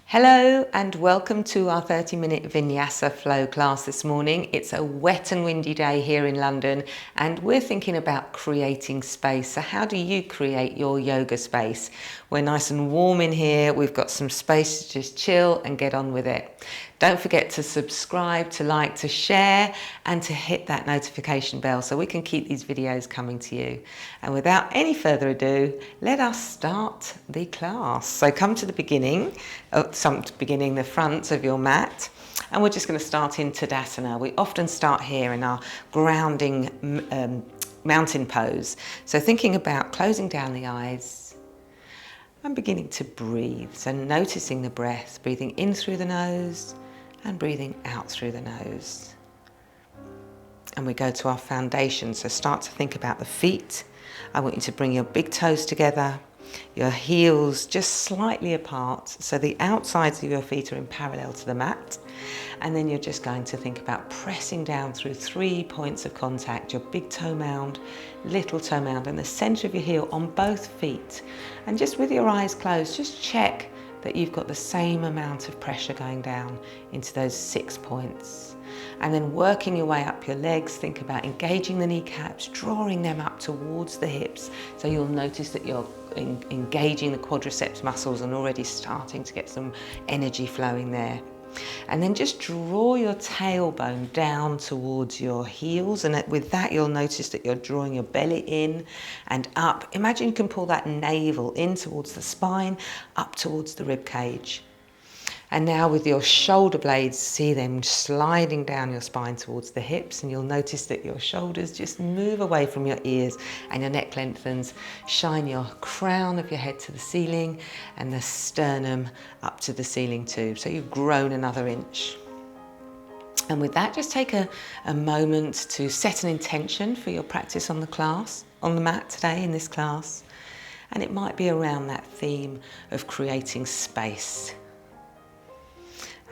Hello and welcome to our 30-minute Vinyasa flow class this morning. It's a wet and windy day here in London and we're thinking about creating space. So how do you create your yoga space? We're nice and warm in here. We've got some space to just chill and get on with it. Don't forget to subscribe, to like, to share and to hit that notification bell so we can keep these videos coming to you. And without any further ado, let us start the class. So come to the beginning, the front of your mat, and we're just going to start in Tadasana. We often start here in our grounding mountain pose. So thinking about closing down the eyes and beginning to breathe. So noticing the breath, breathing in through the nose and breathing out through the nose. And we go to our foundation. So start to think about the feet. I want you to bring your big toes together, your heels just slightly apart, so the outsides of your feet are in parallel to the mat. And then you're just going to think about pressing down through 3 points of contact, your big toe mound, little toe mound, and the center of your heel on both feet. And just with your eyes closed, just check that you've got the same amount of pressure going down into those 6 points. And then working your way up your legs, think about engaging the kneecaps, drawing them up towards the hips. So you'll notice that you're engaging the quadriceps muscles and already starting to get some energy flowing there. And then just draw your tailbone down towards your heels, and with that you'll notice that you're drawing your belly in and up. Imagine you can pull that navel in towards the spine, up towards the rib cage. And now with your shoulder blades, see them sliding down your spine towards the hips, and you'll notice that your shoulders just move away from your ears and your neck lengthens. Shine your crown of your head to the ceiling and the sternum up to the ceiling too. So you've grown another inch. And with that, just take a moment to set an intention for your practice on the mat today in this class. And it might be around that theme of creating space.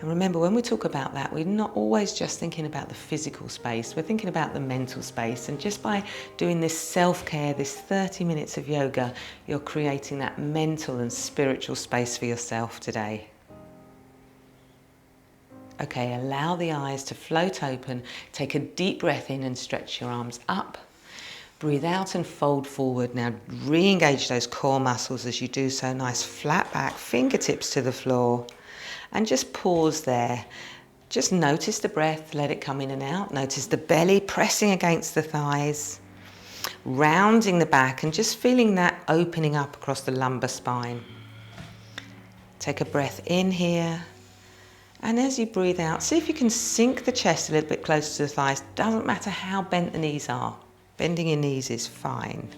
And remember, when we talk about that, we're not always just thinking about the physical space, we're thinking about the mental space. And just by doing this self-care, this 30 minutes of yoga, you're creating that mental and spiritual space for yourself today. Okay, allow the eyes to float open. Take a deep breath in and stretch your arms up. Breathe out and fold forward. Now re-engage those core muscles as you do so. Nice flat back, fingertips to the floor. And just pause there. Just notice the breath, let it come in and out. Notice the belly pressing against the thighs, rounding the back and just feeling that opening up across the lumbar spine. Take a breath in here. And as you breathe out, see if you can sink the chest a little bit closer to the thighs. Doesn't matter how bent the knees are. Bending your knees is fine.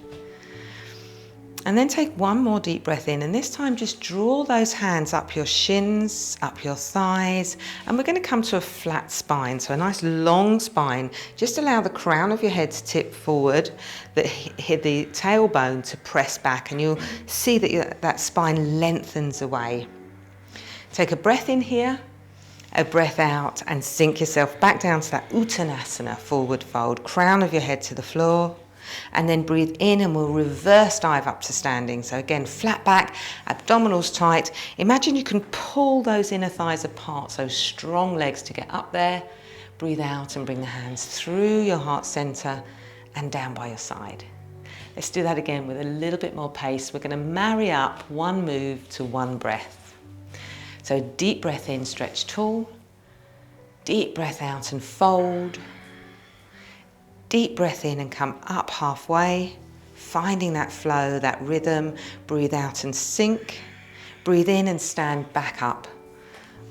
And then take one more deep breath in, and this time just draw those hands up your shins, up your thighs, and we're going to come to a flat spine, so a nice long spine. Just allow the crown of your head to tip forward, the tailbone to press back, and you'll see that that spine lengthens away. Take a breath in here, a breath out, and sink yourself back down to that Uttanasana, forward fold, crown of your head to the floor. And then breathe in and we'll reverse dive up to standing. So again, flat back, abdominals tight. Imagine you can pull those inner thighs apart, so strong legs to get up there. Breathe out and bring the hands through your heart center and down by your side. Let's do that again with a little bit more pace. We're going to marry up one move to one breath. So deep breath in, stretch tall. Deep breath out and fold. Deep breath in and come up halfway, finding that flow, that rhythm. Breathe out and sink. Breathe in and stand back up.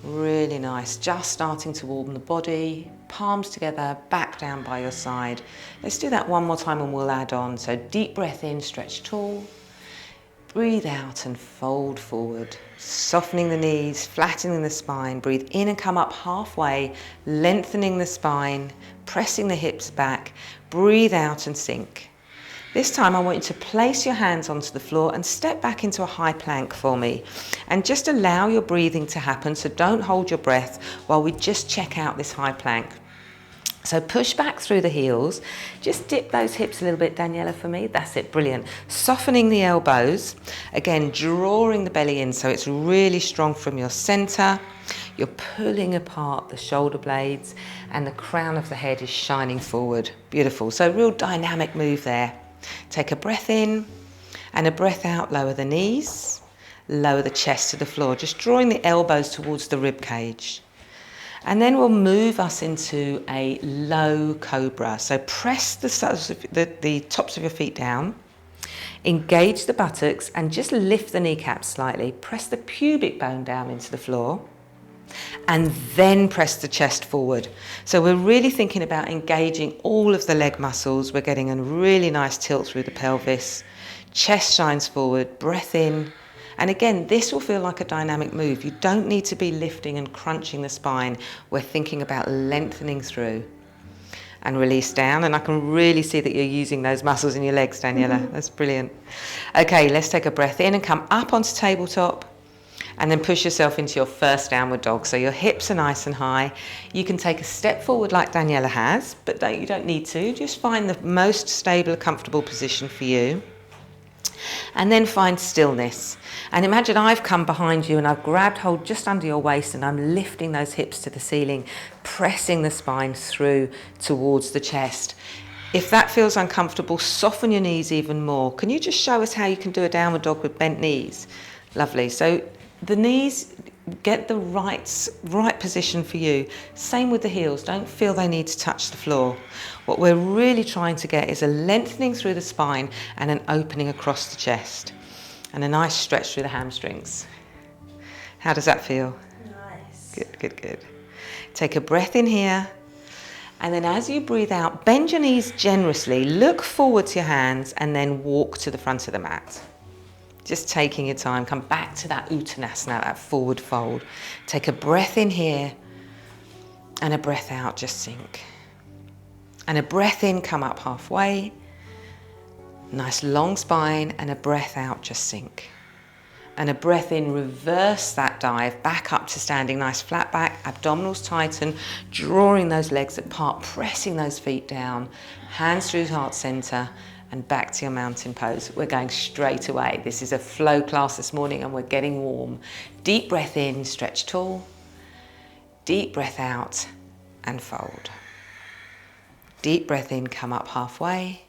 Really nice. Just starting to warm the body. Palms together, back down by your side. Let's do that one more time and we'll add on. So deep breath in, stretch tall. Breathe out and fold forward. Softening the knees, flattening the spine. Breathe in and come up halfway, lengthening the spine, pressing the hips back. Breathe out and sink. This time I want you to place your hands onto the floor and step back into a high plank for me. And just allow your breathing to happen, so don't hold your breath while we just check out this high plank. So push back through the heels. Just dip those hips a little bit, Daniela, for me. That's it, brilliant. Softening the elbows. Again, drawing the belly in so it's really strong from your center. You're pulling apart the shoulder blades and the crown of the head is shining forward. Beautiful. So real dynamic move there. Take a breath in and a breath out. Lower the knees. Lower the chest to the floor. Just drawing the elbows towards the rib cage. And then we'll move us into a low cobra. So press the tops of your feet down, engage the buttocks and just lift the kneecaps slightly. Press the pubic bone down into the floor and then press the chest forward. So we're really thinking about engaging all of the leg muscles. We're getting a really nice tilt through the pelvis. Chest shines forward, breath in. And again, this will feel like a dynamic move. You don't need to be lifting and crunching the spine. We're thinking about lengthening through. And release down. And I can really see that you're using those muscles in your legs, Daniela. That's brilliant. Okay, let's take a breath in and come up onto tabletop. And then push yourself into your first downward dog. So your hips are nice and high. You can take a step forward like Daniela has, but you don't need to. Just find the most stable, comfortable position for you. And then find stillness. And imagine I've come behind you and I've grabbed hold just under your waist and I'm lifting those hips to the ceiling, pressing the spine through towards the chest. If that feels uncomfortable, soften your knees even more. Can you just show us how you can do a downward dog with bent knees? Lovely. So the knees, get the right position for you. Same with the heels. Don't feel they need to touch the floor. What we're really trying to get is a lengthening through the spine and an opening across the chest. And a nice stretch through the hamstrings. How does that feel? Nice. Good, good, good. Take a breath in here. And then as you breathe out, bend your knees generously. Look forward to your hands and then walk to the front of the mat. Just taking your time. Come back to that Uttanasana, that forward fold. Take a breath in here and a breath out, just sink. And a breath in, come up halfway. Nice long spine and a breath out, just sink. And a breath in, reverse that dive, back up to standing, nice flat back, abdominals tighten, drawing those legs apart, pressing those feet down, hands through heart center and back to your mountain pose. We're going straight away. This is a flow class this morning and we're getting warm. Deep breath in, stretch tall. Deep breath out and fold. Deep breath in, come up halfway.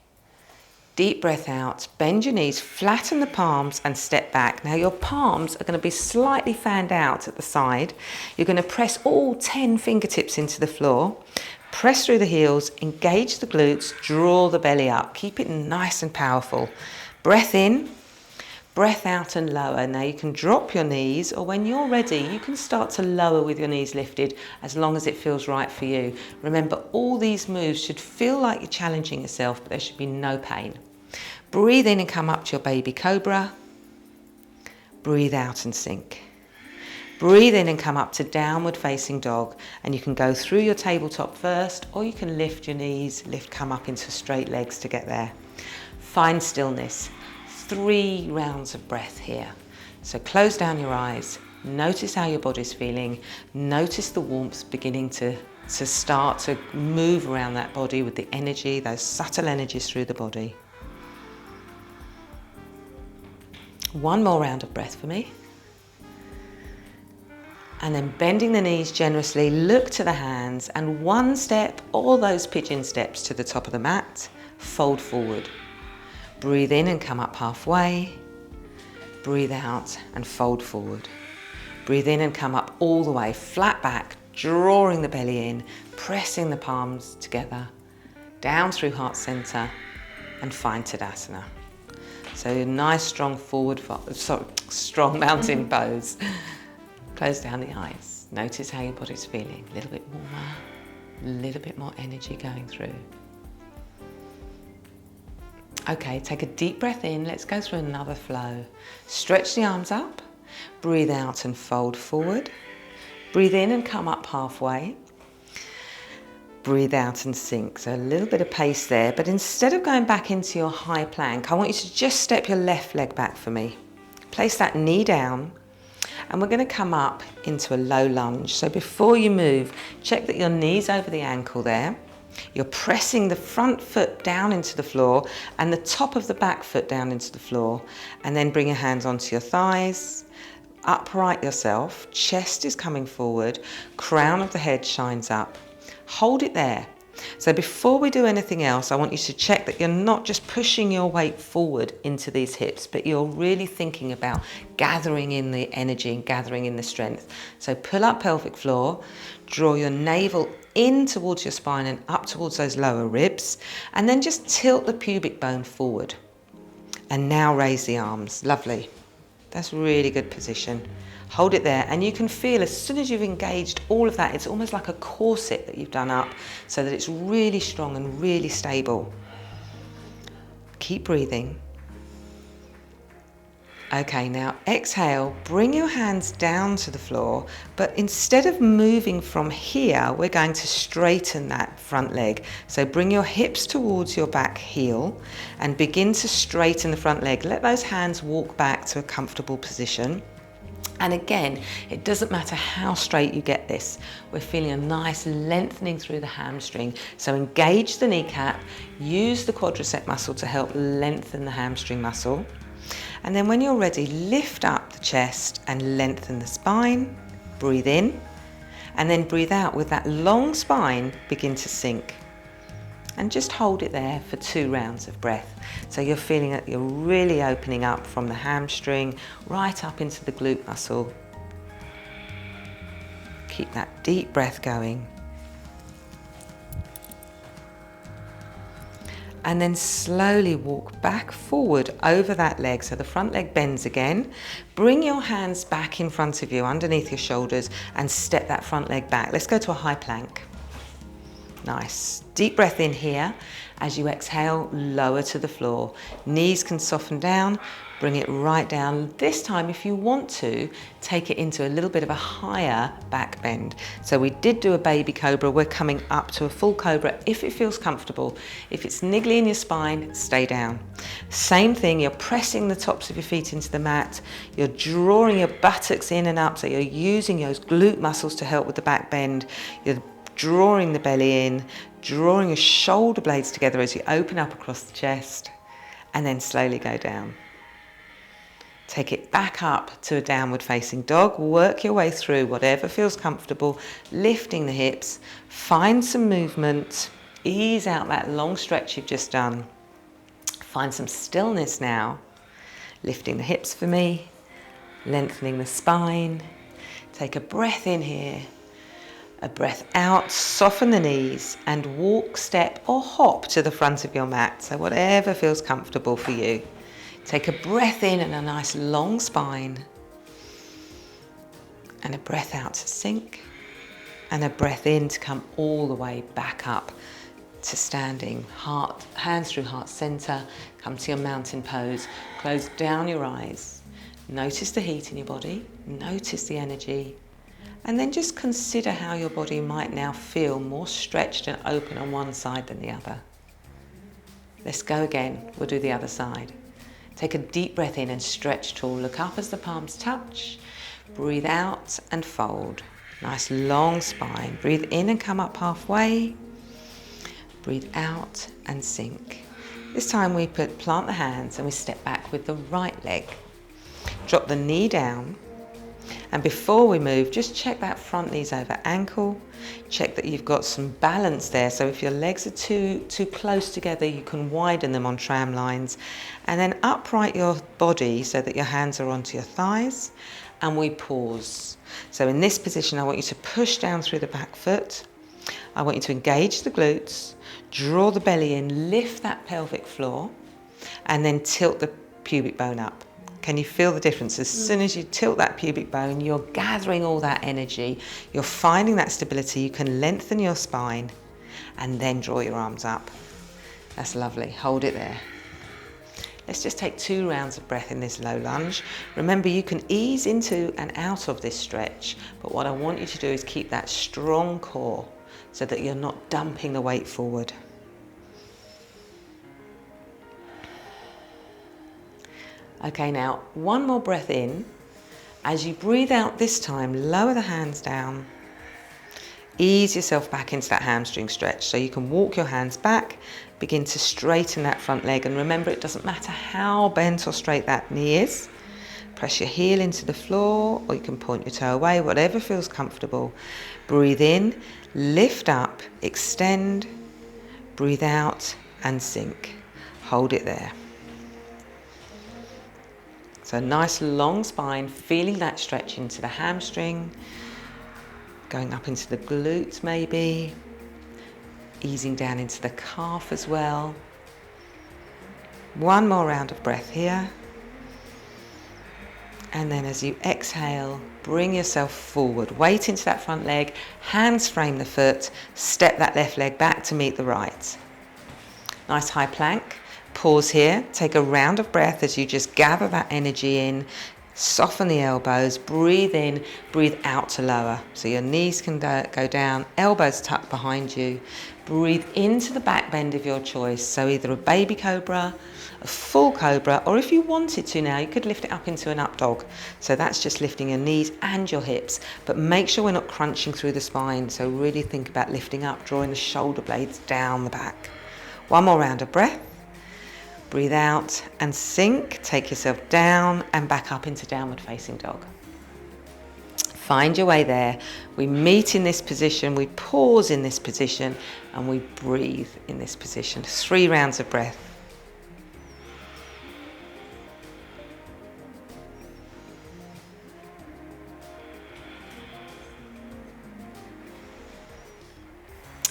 Deep breath out, bend your knees, flatten the palms and step back. Now your palms are going to be slightly fanned out at the side. You're going to press all 10 fingertips into the floor. Press through the heels, engage the glutes, draw the belly up. Keep it nice and powerful. Breath in, breath out and lower. Now you can drop your knees or when you're ready, you can start to lower with your knees lifted as long as it feels right for you. Remember, all these moves should feel like you're challenging yourself, but there should be no pain. Breathe in and come up to your baby cobra. Breathe out and sink. Breathe in and come up to downward facing dog. And you can go through your tabletop first, or you can lift your knees, come up into straight legs to get there. Find stillness. 3 rounds of breath here. So close down your eyes. Notice how your body's feeling. Notice the warmth beginning to start to move around that body with the energy, those subtle energies through the body. 1 more round of breath for me. And then bending the knees generously, look to the hands and 1 step or those pigeon steps to the top of the mat, fold forward. Breathe in and come up halfway. Breathe out and fold forward. Breathe in and come up all the way, flat back, drawing the belly in, pressing the palms together, down through heart center and find Tadasana. So a nice strong strong mountain pose. Close down the eyes. Notice how your body's feeling. A little bit warmer, a little bit more energy going through. Okay, take a deep breath in. Let's go through another flow. Stretch the arms up. Breathe out and fold forward. Breathe in and come up halfway. Breathe out and sink. So a little bit of pace there, but instead of going back into your high plank, I want you to just step your left leg back for me. Place that knee down and we're going to come up into a low lunge. So before you move, check that your knee's over the ankle there. You're pressing the front foot down into the floor and the top of the back foot down into the floor. And then bring your hands onto your thighs. Upright yourself. Chest is coming forward. Crown of the head shines up. Hold it there. So before we do anything else, I want you to check that you're not just pushing your weight forward into these hips, but you're really thinking about gathering in the energy and gathering in the strength. So pull up pelvic floor, draw your navel in towards your spine and up towards those lower ribs, and then just tilt the pubic bone forward. And now raise the arms. Lovely. That's really good position. Hold it there, and you can feel as soon as you've engaged all of that, it's almost like a corset that you've done up so that it's really strong and really stable. Keep breathing. Okay, now exhale, bring your hands down to the floor, but instead of moving from here, we're going to straighten that front leg. So bring your hips towards your back heel and begin to straighten the front leg. Let those hands walk back to a comfortable position. And again, it doesn't matter how straight you get this. We're feeling a nice lengthening through the hamstring. So engage the kneecap, use the quadricep muscle to help lengthen the hamstring muscle. And then when you're ready, lift up the chest and lengthen the spine. Breathe in, and then breathe out with that long spine, begin to sink. And just hold it there for 2 rounds of breath. So you're feeling that you're really opening up from the hamstring right up into the glute muscle. Keep that deep breath going. And then slowly walk back forward over that leg. So the front leg bends again. Bring your hands back in front of you, underneath your shoulders, and step that front leg back. Let's go to a high plank. Nice. Deep breath in here. As you exhale, lower to the floor. Knees can soften down. Bring it right down. This time, if you want to, take it into a little bit of a higher back bend. So we did do a baby cobra. We're coming up to a full cobra if it feels comfortable. If it's niggly in your spine, stay down. Same thing, you're pressing the tops of your feet into the mat. You're drawing your buttocks in and up, so you're using those glute muscles to help with the back bend. You're drawing the belly in, drawing your shoulder blades together as you open up across the chest, and then slowly go down. Take it back up to a downward facing dog. Work your way through whatever feels comfortable, lifting the hips, find some movement, ease out that long stretch you've just done. Find some stillness now, lifting the hips for me, lengthening the spine. Take a breath in here. A breath out, soften the knees, and walk, step or hop to the front of your mat. So whatever feels comfortable for you. Take a breath in and a nice long spine. And a breath out to sink. And a breath in to come all the way back up to standing. Heart, hands through heart center. Come to your mountain pose. Close down your eyes. Notice the heat in your body. Notice the energy. And then just consider how your body might now feel more stretched and open on one side than the other. Let's go again. We'll do the other side. Take a deep breath in and stretch tall. Look up as the palms touch. Breathe out and fold. Nice long spine. Breathe in and come up halfway. Breathe out and sink. This time we plant the hands and we step back with the right leg. Drop the knee down. And before we move, just check that front knees over ankle. Check that you've got some balance there. So if your legs are too close together, you can widen them on tram lines. And then upright your body so that your hands are onto your thighs. And we pause. So in this position, I want you to push down through the back foot. I want you to engage the glutes, draw the belly in, lift that pelvic floor, and then tilt the pubic bone up. Can you feel the difference? As soon as you tilt that pubic bone, you're gathering all that energy, you're finding that stability, you can lengthen your spine, and then draw your arms up. That's lovely. Hold it there. Let's just take 2 rounds of breath in this low lunge. Remember, you can ease into and out of this stretch, but what I want you to do is keep that strong core so that you're not dumping the weight forward. Okay, now 1 more breath in. As you breathe out this time, lower the hands down. ease yourself back into that hamstring stretch. So you can walk your hands back, begin to straighten that front leg, and remember, it doesn't matter how bent or straight that knee is. Press your heel into the floor, or you can point your toe away, whatever feels comfortable. Breathe in, lift up, extend, breathe out and sink. Hold it there. So nice long spine, feeling that stretch into the hamstring, going up into the glutes maybe, easing down into the calf as well. One more round of breath here. And then as you exhale, bring yourself forward. Weight into that front leg, hands frame the foot, step that left leg back to meet the right. Nice high plank. Pause here, take a round of breath as you just gather that energy in, soften the elbows, breathe in, breathe out to lower. So your knees can go down, elbows tucked behind you. Breathe into the back bend of your choice. So either a baby cobra, a full cobra, or if you wanted to now, you could lift it up into an up dog. So that's just lifting your knees and your hips, but make sure we're not crunching through the spine. So really think about lifting up, drawing the shoulder blades down the back. One more round of breath. Breathe out and sink. Take yourself down and back up into downward facing dog. Find your way there. We meet in this position, we pause in this position, and we breathe in this position. 3 rounds of breath.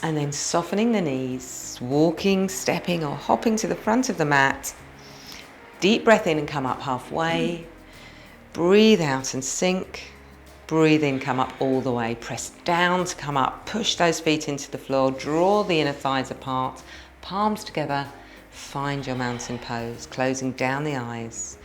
And then softening the knees, walking, stepping or hopping to the front of the mat. Deep breath in and come up halfway. Breathe out and sink. Breathe in, come up all the way. Press down to come up. Push those feet into the floor. Draw the inner thighs apart. Palms together. Find your mountain pose, closing down the eyes.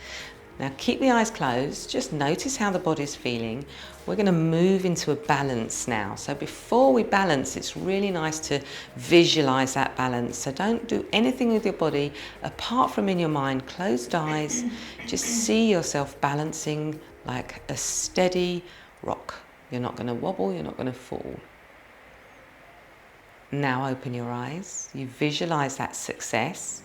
Now keep the eyes closed, just notice how the body's feeling. We're going to move into a balance now. So before we balance, it's really nice to visualize that balance. So don't do anything with your body apart from in your mind, closed eyes. Just see yourself balancing like a steady rock. You're not going to wobble, you're not going to fall. Now open your eyes. You visualize that success.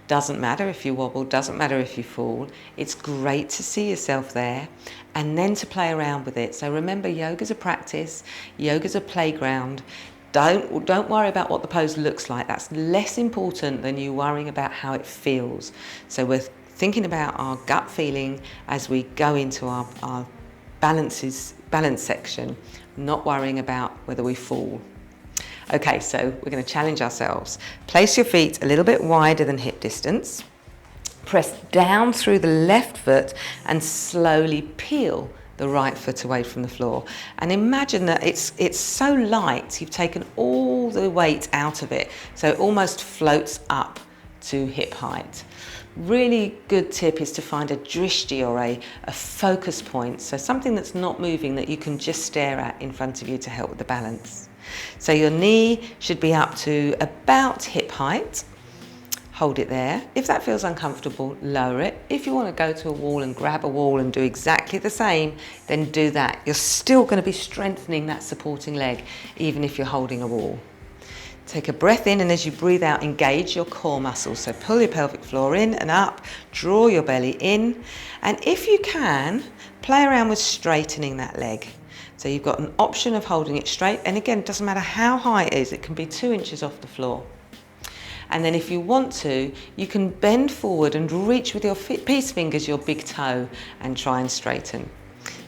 Doesn't matter if you wobble, doesn't matter if you fall. It's great to see yourself there and then to play around with it. So remember, yoga's a practice, yoga's a playground. Don't worry about what the pose looks like. That's less important than you worrying about how it feels. So we're thinking about our gut feeling as we go into our balance section, not worrying about whether we fall. Okay, so we're going to challenge ourselves. Place your feet a little bit wider than hip distance. Press down through the left foot and slowly peel the right foot away from the floor. And imagine that it's so light, you've taken all the weight out of it, so it almost floats up to hip height. Really good tip is to find a drishti or a focus point, so something that's not moving that you can just stare at in front of you to help with the balance. So your knee should be up to about hip height. Hold it there. If that feels uncomfortable, lower it. If you want to go to a wall and grab a wall and do exactly the same, then do that. You're still going to be strengthening that supporting leg, even if you're holding a wall. Take a breath in, and as you breathe out, engage your core muscles. So pull your pelvic floor in and up, draw your belly in, and if you can, play around with straightening that leg. So you've got an option of holding it straight, and again, it doesn't matter how high it is, it can be 2 inches off the floor. And then if you want to, you can bend forward and reach with your peace fingers your big toe and try and straighten.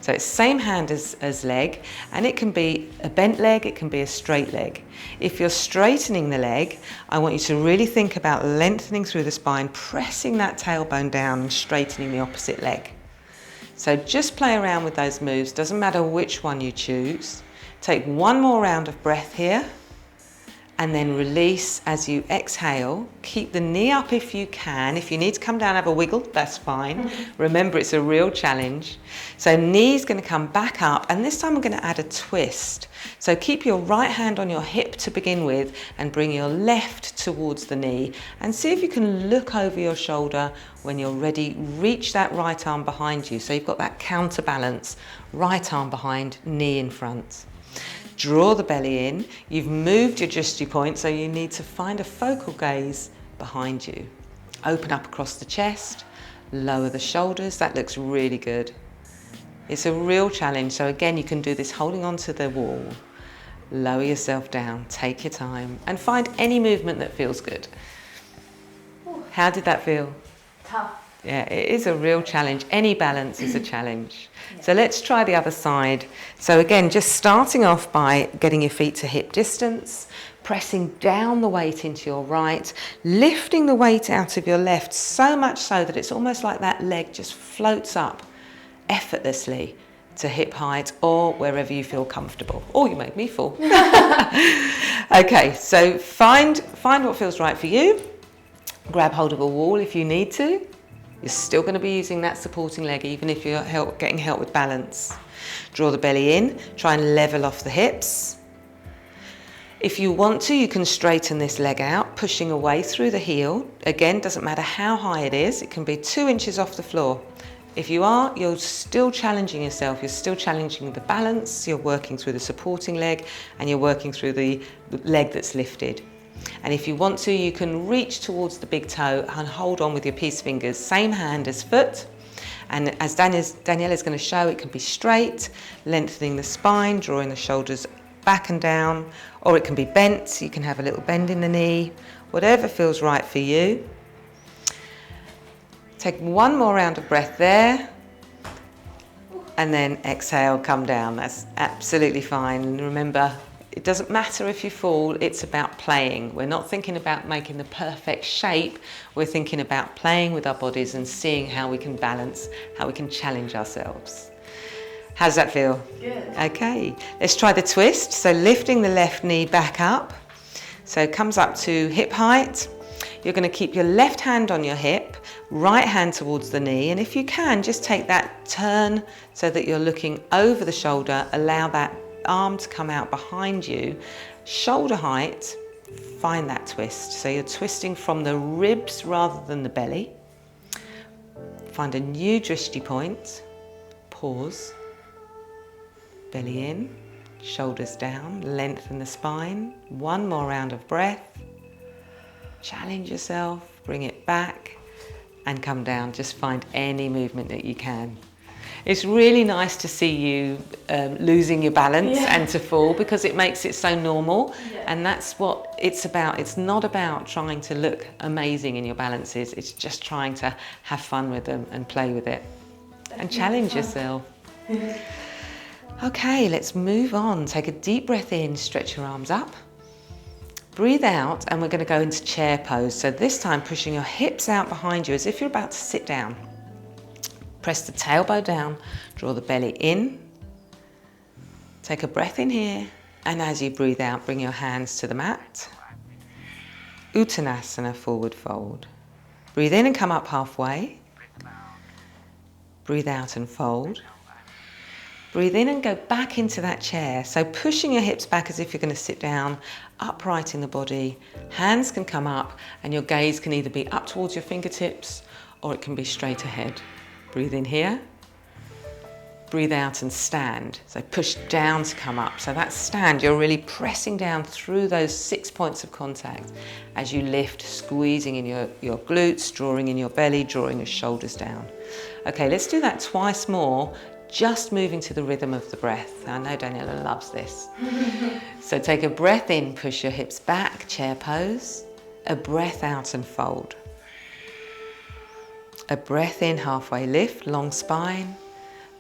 So it's same hand as leg, and it can be a bent leg, it can be a straight leg. If you're straightening the leg, I want you to really think about lengthening through the spine, pressing that tailbone down and straightening the opposite leg. So just play around with those moves, doesn't matter which one you choose. Take one more round of breath here, and then release as you exhale. Keep the knee up if you can. If you need to come down and have a wiggle, that's fine. Remember, it's a real challenge. So knee's going to come back up, and this time we're going to add a twist. So keep your right hand on your hip to begin with and bring your left towards the knee, and see if you can look over your shoulder. When you're ready, reach that right arm behind you. So you've got that counterbalance, right arm behind, knee in front. Draw the belly in. You've moved your drishti point, so you need to find a focal gaze behind you. Open up across the chest, lower the shoulders. That looks really good. It's a real challenge, so again, you can do this holding onto the wall. Lower yourself down, take your time, and find any movement that feels good. How did that feel? Tough. Yeah, it is a real challenge. Any balance is a challenge. So let's try the other side. So again, just starting off by getting your feet to hip distance, pressing down the weight into your right, lifting the weight out of your left, so much so that it's almost like that leg just floats up effortlessly to hip height or wherever you feel comfortable. Oh, you made me fall. Okay, so find what feels right for you. Grab hold of a wall if you need to. You're still going to be using that supporting leg even if you're getting help with balance. Draw the belly in, try and level off the hips. If you want to, you can straighten this leg out, pushing away through the heel. Again, doesn't matter how high it is, it can be 2 inches off the floor. If you are, you're still challenging yourself, you're still challenging the balance, you're working through the supporting leg and you're working through the leg that's lifted. And if you want to, you can reach towards the big toe and hold on with your peace fingers, same hand as foot. And as Danielle is going to show, it can be straight, lengthening the spine, drawing the shoulders back and down, or it can be bent, so you can have a little bend in the knee, whatever feels right for you. Take one more round of breath there, and then exhale, come down. That's absolutely fine. And remember, it doesn't matter if you fall, it's about playing. We're not thinking about making the perfect shape, we're thinking about playing with our bodies and seeing how we can balance, how we can challenge ourselves. How does that feel? Good. Okay, let's try the twist. So lifting the left knee back up. So it comes up to hip height. You're going to keep your left hand on your hip, right hand towards the knee, and if you can, just take that turn so that you're looking over the shoulder, allow that arm to come out behind you, shoulder height, find that twist. So you're twisting from the ribs rather than the belly. Find a new drishti point, pause, belly in, shoulders down, lengthen the spine, one more round of breath. Challenge yourself, bring it back and come down. Just find any movement that you can. It's really nice to see you losing your balance and to fall, because it makes it so normal. And that's what it's about. It's not about trying to look amazing in your balances. It's just trying to have fun with them and play with it and challenge yourself. Okay, let's move on. Take a deep breath in, stretch your arms up. Breathe out, and we're going to go into chair pose. So this time pushing your hips out behind you as if you're about to sit down. Press the tailbone down, draw the belly in. Take a breath in here, and as you breathe out, bring your hands to the mat. Uttanasana, forward fold. Breathe in and come up halfway. Breathe out and fold. Breathe in and go back into that chair. So pushing your hips back as if you're going to sit down, upright in the body. Hands can come up and your gaze can either be up towards your fingertips or it can be straight ahead. Breathe in here. Breathe out and stand. So push down to come up. So that stand, you're really pressing down through those 6 points of contact as you lift, squeezing in your glutes, drawing in your belly, drawing your shoulders down. Okay, let's do that twice more. Just moving to the rhythm of the breath. I know Daniela loves this. So take a breath in, push your hips back, chair pose. A breath out and fold. A breath in, halfway lift, long spine.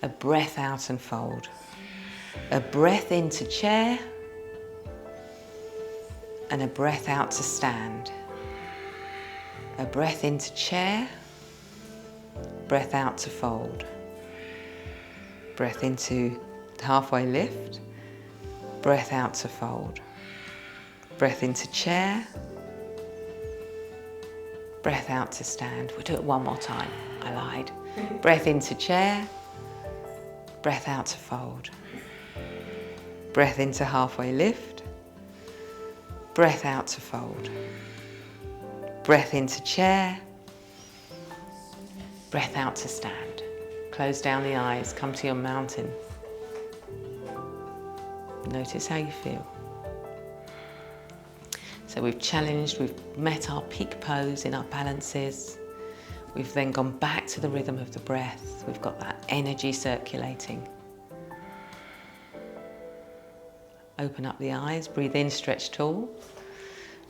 A breath out and fold. A breath into chair. And a breath out to stand. A breath into chair. Breath out to fold. Breath into halfway lift, breath out to fold. Breath into chair, breath out to stand. We'll do it one more time, I lied. Breath into chair, breath out to fold. Breath into halfway lift, breath out to fold. Breath into chair, breath out to stand. Close down the eyes, come to your mountain. Notice how you feel. So we've challenged, we've met our peak pose in our balances. We've then gone back to the rhythm of the breath. We've got that energy circulating. Open up the eyes, breathe in, stretch tall.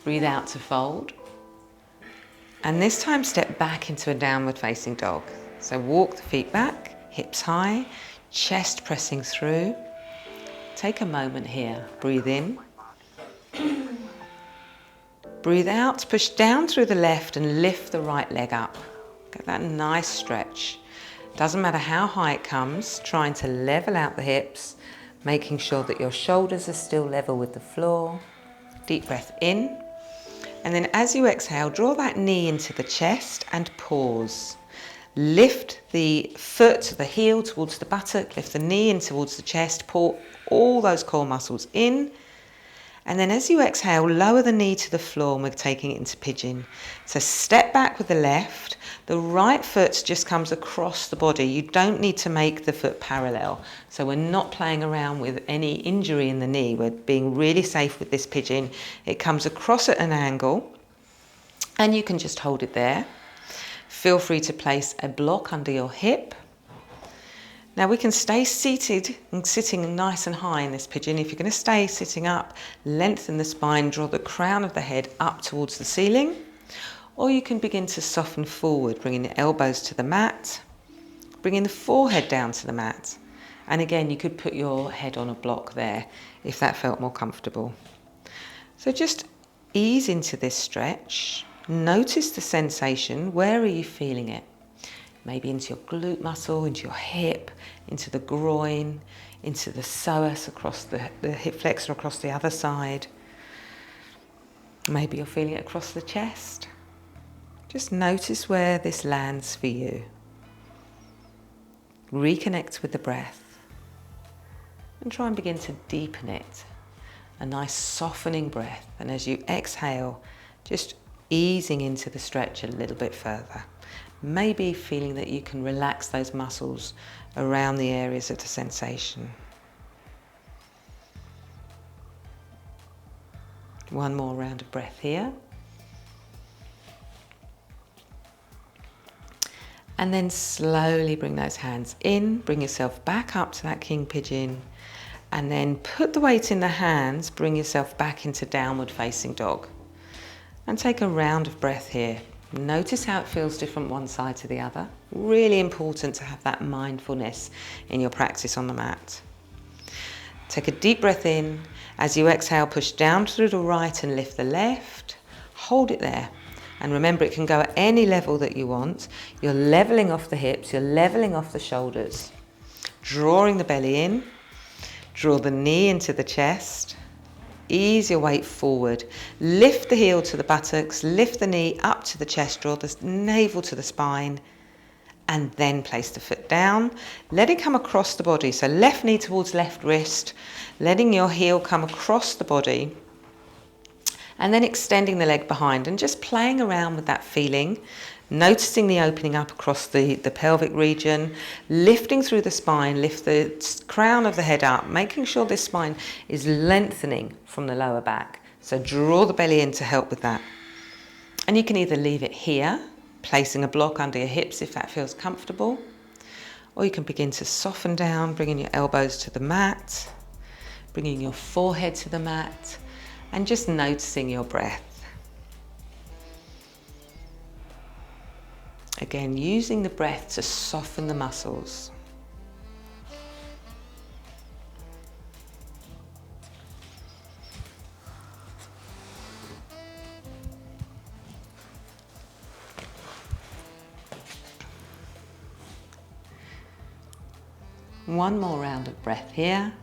Breathe out to fold. And this time step back into a downward facing dog. So walk the feet back, hips high, chest pressing through. Take a moment here. Breathe in. Breathe out, push down through the left and lift the right leg up. Get that nice stretch. Doesn't matter how high it comes, trying to level out the hips, making sure that your shoulders are still level with the floor. Deep breath in. And then as you exhale, draw that knee into the chest and pause. Lift the foot, the heel towards the buttock, lift the knee in towards the chest, pull all those core muscles in. And then as you exhale, lower the knee to the floor and we're taking it into pigeon. So step back with the left, the right foot just comes across the body. You don't need to make the foot parallel. So we're not playing around with any injury in the knee. We're being really safe with this pigeon. It comes across at an angle and you can just hold it there. Feel free to place a block under your hip. Now we can stay seated and sitting nice and high in this pigeon. If you're going to stay sitting up, lengthen the spine, draw the crown of the head up towards the ceiling. Or you can begin to soften forward, bringing the elbows to the mat, bringing the forehead down to the mat. And again, you could put your head on a block there if that felt more comfortable. So just ease into this stretch. Notice the sensation. Where are you feeling it? Maybe into your glute muscle, into your hip, into the groin, into the psoas across the hip flexor across the other side. Maybe you're feeling it across the chest. Just notice where this lands for you. Reconnect with the breath and try and begin to deepen it. A nice softening breath. And as you exhale, just easing into the stretch a little bit further. Maybe feeling that you can relax those muscles around the areas of the sensation. One more round of breath here. And then slowly bring those hands in, bring yourself back up to that king pigeon, and then put the weight in the hands, bring yourself back into downward facing dog. And take a round of breath here. Notice how it feels different one side to the other. Really important to have that mindfulness in your practice on the mat. Take a deep breath in. As you exhale, push down through the right and lift the left. Hold it there. And remember, it can go at any level that you want. You're leveling off the hips, you're leveling off the shoulders. Drawing the belly in. Draw the knee into the chest. Ease your weight forward. Lift the heel to the buttocks, lift the knee up to the chest, draw the navel to the spine, and then place the foot down. Let it come across the body. So left knee towards left wrist, letting your heel come across the body, and then extending the leg behind and just playing around with that feeling. Noticing the opening up across the pelvic region, lifting through the spine, lift the crown of the head up, making sure this spine is lengthening from the lower back. So draw the belly in to help with that. And you can either leave it here, placing a block under your hips if that feels comfortable, or you can begin to soften down, bringing your elbows to the mat, bringing your forehead to the mat, and just noticing your breath. Again, using the breath to soften the muscles. One more round of breath here.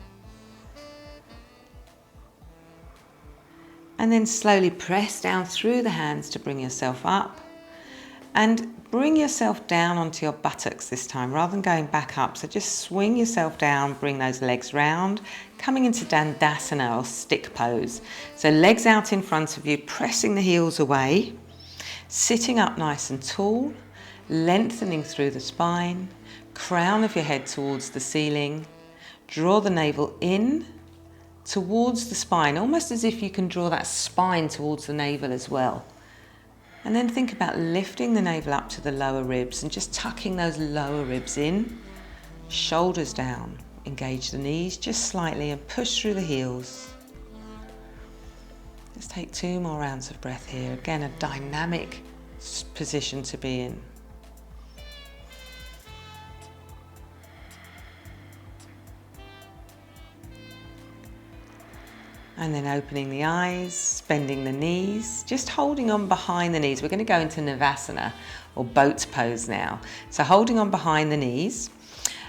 And then slowly press down through the hands to bring yourself up. And bring yourself down onto your buttocks this time, rather than going back up. So just swing yourself down, bring those legs round, coming into Tadasana or stick pose. So legs out in front of you, pressing the heels away, sitting up nice and tall, lengthening through the spine, crown of your head towards the ceiling. Draw the navel in, towards the spine, almost as if you can draw that spine towards the navel as well. And then think about lifting the navel up to the lower ribs and just tucking those lower ribs in, shoulders down, engage the knees just slightly and push through the heels. Let's take 2 more rounds of breath here. Again, a dynamic position to be in. And then opening the eyes, bending the knees, just holding on behind the knees. We're going to go into Navasana or boat pose now. So holding on behind the knees,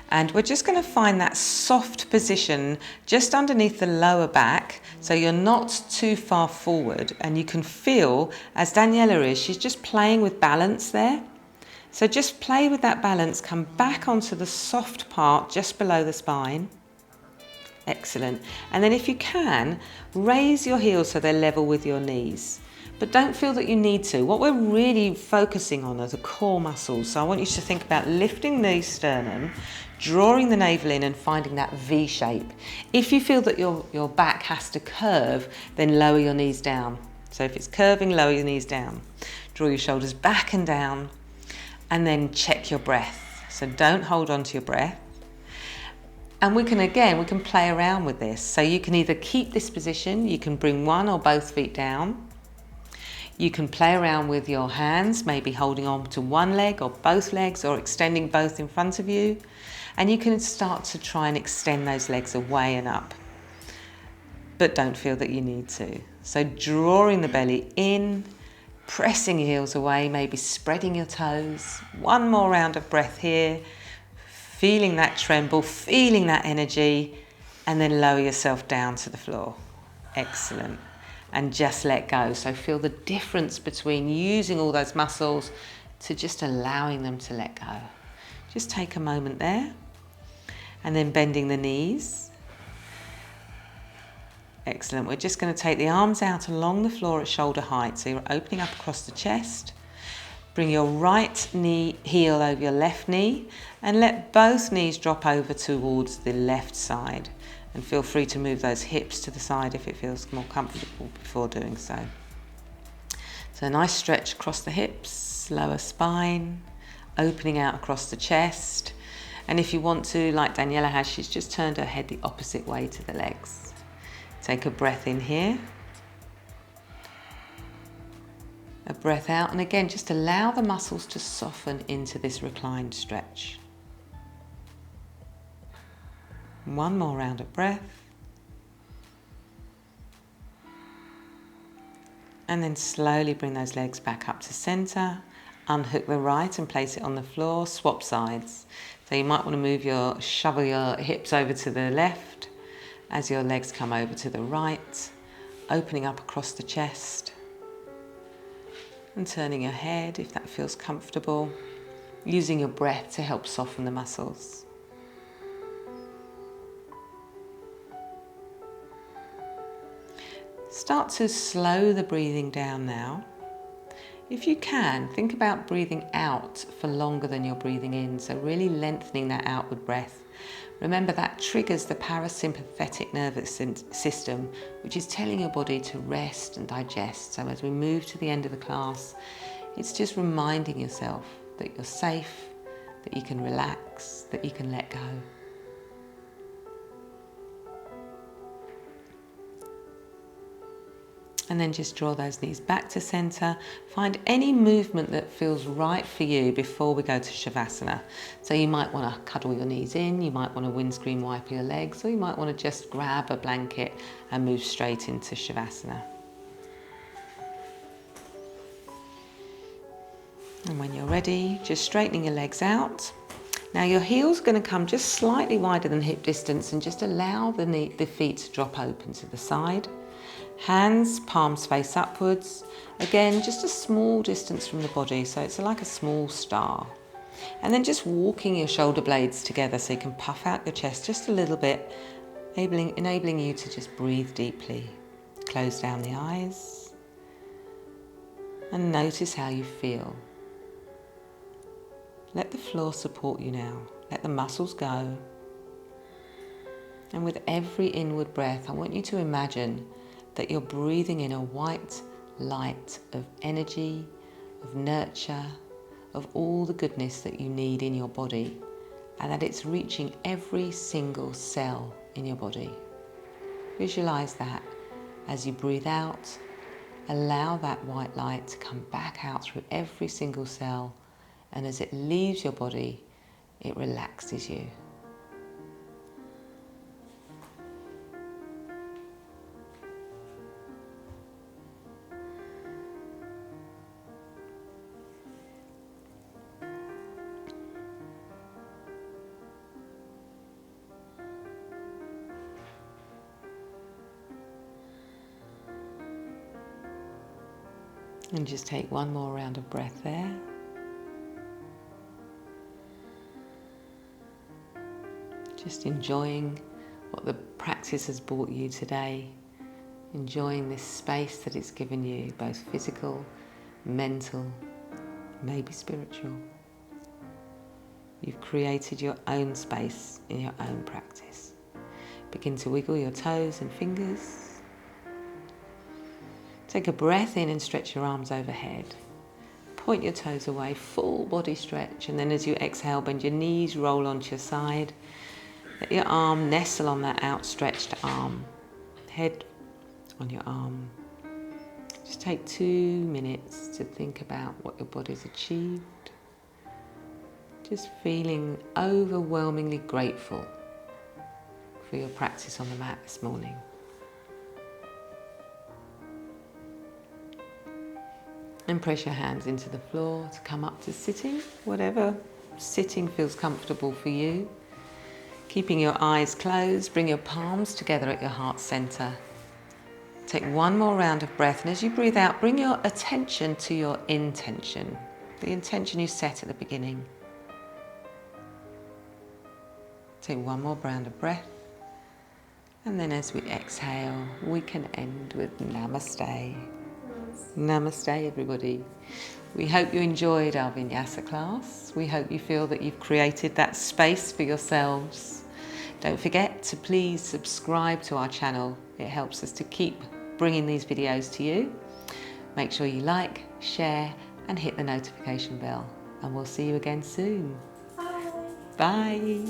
and we're just going to find that soft position just underneath the lower back, so you're not too far forward, and you can feel, as Daniela is, she's just playing with balance there. So just play with that balance, come back onto the soft part just below the spine. Excellent. And then if you can, raise your heels so they're level with your knees. But don't feel that you need to. What we're really focusing on are the core muscles. So I want you to think about lifting the sternum, drawing the navel in and finding that V shape. If you feel that your back has to curve, then lower your knees down. So if it's curving, lower your knees down. Draw your shoulders back and down, and then check your breath. So don't hold on to your breath. And we can play around with this. So you can either keep this position, you can bring one or both feet down. You can play around with your hands, maybe holding on to one leg or both legs, or extending both in front of you. And you can start to try and extend those legs away and up. But don't feel that you need to. So drawing the belly in, pressing your heels away, maybe spreading your toes. One more round of breath here. Feeling that tremble, feeling that energy, and then lower yourself down to the floor. Excellent. And just let go. So feel the difference between using all those muscles to just allowing them to let go. Just take a moment there. And then bending the knees. Excellent. We're just going to take the arms out along the floor at shoulder height. So you're opening up across the chest. Bring your right knee heel over your left knee and let both knees drop over towards the left side. And feel free to move those hips to the side if it feels more comfortable before doing so. So a nice stretch across the hips, lower spine, opening out across the chest. And if you want to, like Daniela has, she's just turned her head the opposite way to the legs. Take a breath in here. A breath out, and again, just allow the muscles to soften into this reclined stretch. One more round of breath. And then slowly bring those legs back up to center. Unhook the right and place it on the floor. Swap sides. So you might want to shovel your hips over to the left as your legs come over to the right, opening up across the chest. And turning your head if that feels comfortable, using your breath to help soften the muscles. Start to slow the breathing down now. If you can, think about breathing out for longer than you're breathing in, so really lengthening that outward breath. Remember, that triggers the parasympathetic nervous system, which is telling your body to rest and digest. So as we move to the end of the class, it's just reminding yourself that you're safe, that you can relax, that you can let go. And then just draw those knees back to center. Find any movement that feels right for you before we go to Shavasana. So you might want to cuddle your knees in, you might want to windscreen wipe your legs, or you might want to just grab a blanket and move straight into Shavasana. And when you're ready, just straightening your legs out. Now your heel's going to come just slightly wider than hip distance, and just allow the feet to drop open to the side. Hands, palms face upwards. Again, just a small distance from the body, so it's like a small star. And then just walking your shoulder blades together so you can puff out your chest just a little bit, enabling you to just breathe deeply. Close down the eyes and notice how you feel. Let the floor support you now. Let the muscles go. And with every inward breath, I want you to imagine that you're breathing in a white light of energy, of nurture, of all the goodness that you need in your body, and that it's reaching every single cell in your body. Visualize that as you breathe out. Allow that white light to come back out through every single cell, and as it leaves your body, it relaxes you. And just take one more round of breath there. Just enjoying what the practice has brought you today. Enjoying this space that it's given you, both physical, mental, maybe spiritual. You've created your own space in your own practice. Begin to wiggle your toes and fingers. Take a breath in and stretch your arms overhead. Point your toes away, full body stretch, and then as you exhale, bend your knees, roll onto your side. Let your arm nestle on that outstretched arm. Head on your arm. Just take 2 minutes to think about what your body's achieved. Just feeling overwhelmingly grateful for your practice on the mat this morning. And press your hands into the floor to come up to sitting, whatever sitting feels comfortable for you. Keeping your eyes closed, bring your palms together at your heart center. Take one more round of breath, and as you breathe out, bring your attention to your intention, the intention you set at the beginning. Take one more round of breath, and then as we exhale, we can end with Namaste. Namaste, everybody. We hope you enjoyed our Vinyasa class. We hope you feel that you've created that space for yourselves. Don't forget to please subscribe to our channel. It helps us to keep bringing these videos to you. Make sure you like, share, and hit the notification bell. And we'll see you again soon. Bye. Bye.